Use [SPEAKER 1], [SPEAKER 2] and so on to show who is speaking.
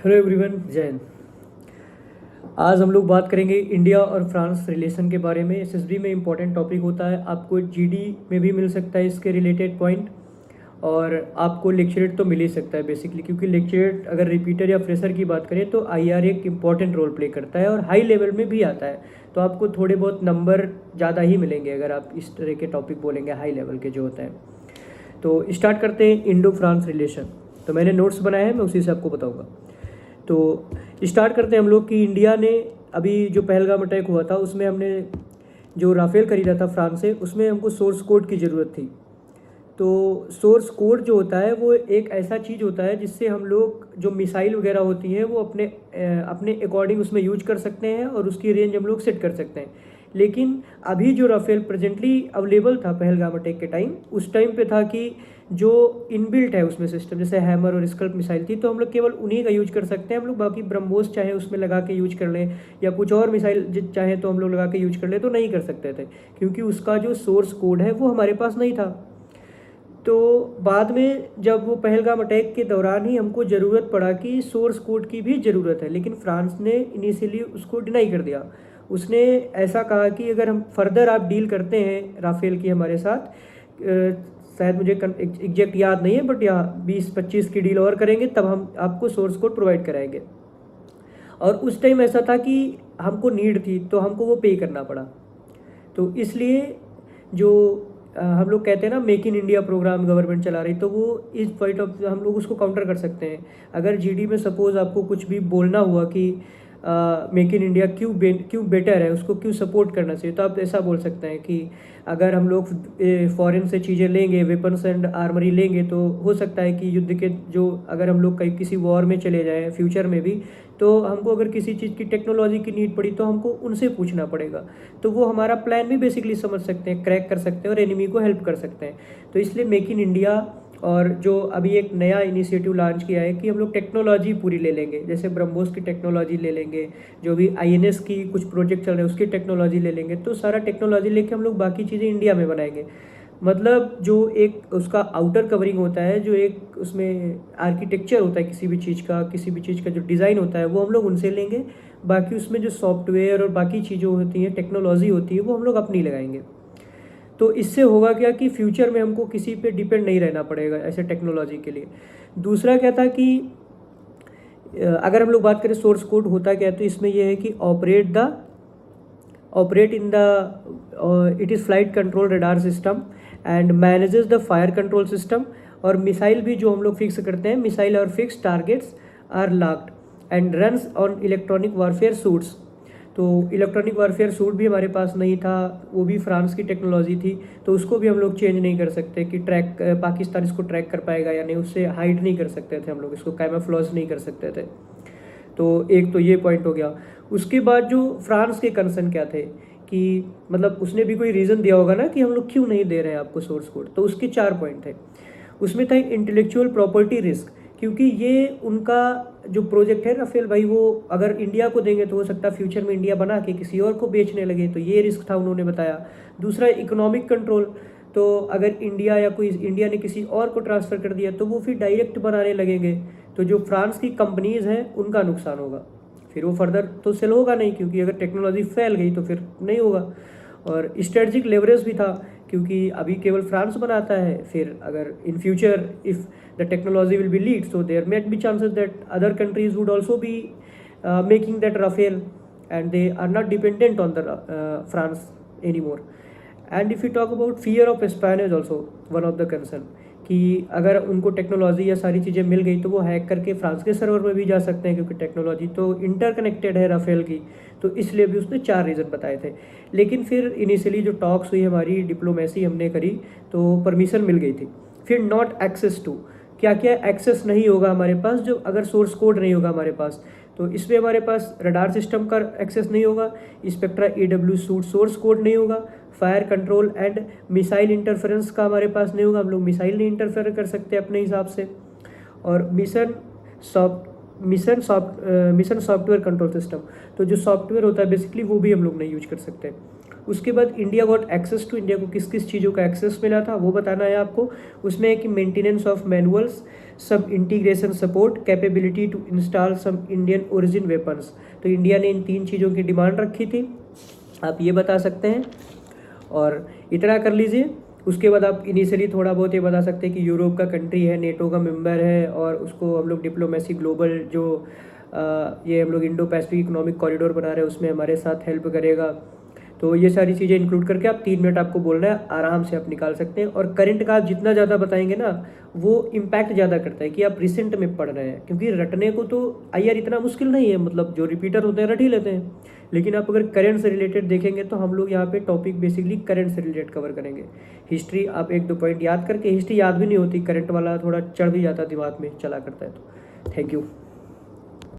[SPEAKER 1] Hello everyone, जय हिंद। आज हम लोग बात करेंगे इंडिया और फ्रांस रिलेशन के बारे में। एसएसबी में इंपॉर्टेंट टॉपिक होता है, आपको जीडी में भी मिल सकता है इसके रिलेटेड पॉइंट, और आपको लेक्चरेट तो मिल ही सकता है बेसिकली, क्योंकि लेक्चरेट अगर रिपीटर या फ्रेशर की बात करें तो आईआर एक इम्पॉर्टेंट रोल प्ले करता है और हाई लेवल में भी आता है, तो आपको थोड़े बहुत नंबर ज़्यादा ही मिलेंगे अगर आप इस तरह के टॉपिक बोलेंगे हाई लेवल के जो होते हैं। तो स्टार्ट करते हैं इंडो फ्रांस रिलेशन। तो मैंने नोट्स बनाए हैं, मैं उसी से आपको बताऊँगा। तो स्टार्ट करते हैं हम लोग कि इंडिया ने अभी जो पहलगाम अटैक हुआ था उसमें हमने जो राफेल खरीदा था फ्रांस से, उसमें हमको सोर्स कोड की ज़रूरत थी। तो सोर्स कोड जो होता है वो एक ऐसा चीज़ होता है जिससे हम लोग जो मिसाइल वगैरह होती हैं वो अपने अकॉर्डिंग उसमें यूज कर सकते हैं और उसकी रेंज हम लोग सेट कर सकते हैं। लेकिन अभी जो राफेल प्रेजेंटली अवेलेबल था पहलगाम अटैक के टाइम, उस टाइम पे था कि जो इनबिल्ट है उसमें सिस्टम, जैसे हैमर और स्कल्प मिसाइल थी, तो हम लोग केवल उन्हीं का यूज कर सकते हैं। हम लोग बाकी ब्रह्मोस चाहे उसमें लगा के यूज कर लें या कुछ और मिसाइल चाहे तो हम लोग लगा के यूज कर लें, तो नहीं कर सकते थे, क्योंकि उसका जो सोर्स कोड है वो हमारे पास नहीं था। तो बाद में जब वो पहलगाम अटैक के दौरान ही हमको ज़रूरत पड़ा कि सोर्स कोड की भी ज़रूरत है, लेकिन फ्रांस ने इनिशियली उसको डिनाई कर दिया। उसने ऐसा कहा कि अगर हम फर्दर आप डील करते हैं राफेल की हमारे साथ, शायद मुझे एग्जैक्ट याद नहीं है, बट यहाँ 20-25 की डील और करेंगे तब हम आपको सोर्स कोड प्रोवाइड कराएंगे। और उस टाइम ऐसा था कि हमको नीड थी तो हमको वो पे करना पड़ा। तो इसलिए जो हम लोग कहते हैं ना make in India programme government चला रही, तो वो इस पॉइंट ऑफ हम लोग उसको काउंटर कर सकते हैं। अगर जीडी में सपोज आपको कुछ भी बोलना हुआ कि मेक इन इंडिया क्यों बेटर है, उसको क्यों सपोर्ट करना चाहिए, तो आप ऐसा बोल सकते हैं कि अगर हम लोग फॉरेन से चीज़ें लेंगे, वेपन्स एंड आर्मरी लेंगे, तो हो सकता है कि युद्ध के जो अगर हम लोग कहीं किसी वॉर में चले जाएँ फ्यूचर में भी, तो हमको अगर किसी चीज़ की टेक्नोलॉजी की नीड पड़ी तो हमको उनसे पूछना पड़ेगा। तो वो हमारा प्लान भी बेसिकली समझ सकते हैं, क्रैक कर सकते हैं और एनिमी को हेल्प कर सकते हैं। तो इसलिए मेक इन इंडिया और जो अभी एक नया इनिशिएटिव लॉन्च किया है कि हम लोग टेक्नोलॉजी पूरी ले लेंगे, जैसे ब्रह्मोस की टेक्नोलॉजी ले लेंगे, जो भी आईएनएस की कुछ प्रोजेक्ट चल रहे हैं उसकी टेक्नोलॉजी ले लेंगे, तो सारा टेक्नोलॉजी लेके हम लोग बाकी चीज़ें इंडिया में बनाएंगे। मतलब जो एक उसका आउटर कवरिंग होता है, जो एक उसमें आर्किटेक्चर होता है किसी भी चीज़ का, किसी भी चीज़ का जो डिज़ाइन होता है वो हम लोग उनसे लेंगे। बाकी उसमें जो सॉफ्टवेयर और बाकी चीज़ें होती हैं, टेक्नोलॉजी होती है, वो हम लोग अपनी लगाएंगे। तो इससे होगा क्या कि फ्यूचर में हमको किसी पे डिपेंड नहीं रहना पड़ेगा ऐसे टेक्नोलॉजी के लिए। दूसरा क्या था कि अगर हम लोग बात करें सोर्स कोड होता क्या है, तो इसमें यह है कि operate in the it is flight control radar system and manages the fire control system. और मिसाइल भी जो हम लोग फिक्स करते हैं, मिसाइल और fix targets are locked and runs on electronic warfare suites. तो इलेक्ट्रॉनिक वारफेयर सूट भी हमारे पास नहीं था, वो भी फ्रांस की टेक्नोलॉजी थी, तो उसको भी हम लोग चेंज नहीं कर सकते कि पाकिस्तान इसको ट्रैक कर पाएगा या नहीं, उससे हाइड नहीं कर सकते थे हम लोग, इसको कैमोफ्लेज नहीं कर सकते थे। तो एक तो ये पॉइंट हो गया। उसके बाद जो फ्रांस के कंसर्न क्या थे कि मतलब उसने भी कोई रीज़न दिया होगा ना कि हम लोग क्यों नहीं दे रहे हैं आपको सोर्स कोड, तो उसके 4 पॉइंट थे। उसमें था इंटेलेक्चुअल प्रॉपर्टी रिस्क, क्योंकि ये उनका जो प्रोजेक्ट है राफेल भाई, वो अगर इंडिया को देंगे तो हो सकता है फ्यूचर में इंडिया बना के किसी और को बेचने लगे, तो ये रिस्क था उन्होंने बताया। दूसरा इकोनॉमिक कंट्रोल, तो अगर इंडिया ने किसी और को ट्रांसफ़र कर दिया तो वो फिर डायरेक्ट बनाने लगेंगे, तो जो फ्रांस की कंपनीज़ हैं उनका नुकसान होगा, फिर वो फर्दर तो सेल होगा नहीं, क्योंकि अगर टेक्नोलॉजी फैल गई तो फिर नहीं होगा। और स्ट्रेटजिक लेवरेज भी था, क्योंकि अभी केवल फ्रांस बनाता है, फिर अगर in future if the technology will be lead, so there might be chances that other countries would also be making that Rafale and they are not dependent on the France any more. And if you talk about fear of espionage also one of the concern, कि अगर उनको technology या सारी चीज़ें मिल गई तो वो hack करके फ्रांस के सर्वर में भी जा सकते हैं, क्योंकि टेक्नोलॉजी तो इंटरकनेक्टेड है राफेल की। तो इसलिए भी उसने 4 रीज़न बताए थे। लेकिन फिर इनिशियली जो टॉक्स हुई, हमारी डिप्लोमेसी हमने करी, तो परमिशन मिल गई थी। फिर नॉट एक्सेस टू, क्या क्या एक्सेस नहीं होगा हमारे पास जो अगर सोर्स कोड नहीं होगा हमारे पास, तो इसमें हमारे पास रडार सिस्टम का एक्सेस नहीं होगा, spectra EW suit source code नहीं होगा, fire control and missile interference का हमारे पास नहीं होगा, हम लोग मिसाइल नहीं इंटरफेयर कर सकते अपने हिसाब से। और मिशन सॉफ्टवेयर कंट्रोल सिस्टम, तो जो सॉफ्टवेयर होता है बेसिकली वो भी हम लोग नहीं यूज कर सकते। उसके बाद India got access to, India को किस किस चीज़ों का एक्सेस मिला था वो बताना है आपको। उसमें है कि मेंटेनेंस ऑफ मैनुअल्स, सब integration support, capability to install some Indian origin weapons. तो इंडिया ने इन 3 चीज़ों की डिमांड रखी थी, आप ये बता सकते हैं और इतना कर लीजिए। उसके बाद आप इनिशियली थोड़ा बहुत ये बता सकते हैं कि यूरोप का कंट्री है, नेटो का मेंबर है और उसको हम लोग डिप्लोमेसी ग्लोबल जो ये हम लोग इंडो पैसिफिक इकोनॉमिक कॉरिडोर बना रहे हैं उसमें हमारे साथ हेल्प करेगा। तो ये सारी चीज़ें इंक्लूड करके आप 3 मिनट आपको बोलना है, आराम से आप निकाल सकते हैं। और करंट का आप जितना ज़्यादा बताएंगे ना वो इम्पैक्ट ज़्यादा करता है कि आप रिसेंट में पढ़ रहे हैं, क्योंकि रटने को तो आईआर इतना मुश्किल नहीं है, मतलब जो रिपीटर होते हैं रट ही लेते हैं। लेकिन आप अगर करंट से रिलेटेड देखेंगे तो हम लोग यहाँ पे टॉपिक बेसिकली करंट से रिलेटेड कवर करेंगे। हिस्ट्री आप 1-2 पॉइंट याद करके, हिस्ट्री याद भी नहीं होती, करंट वाला थोड़ा चढ़ भी जाता दिमाग में चला करता है। तो थैंक यू।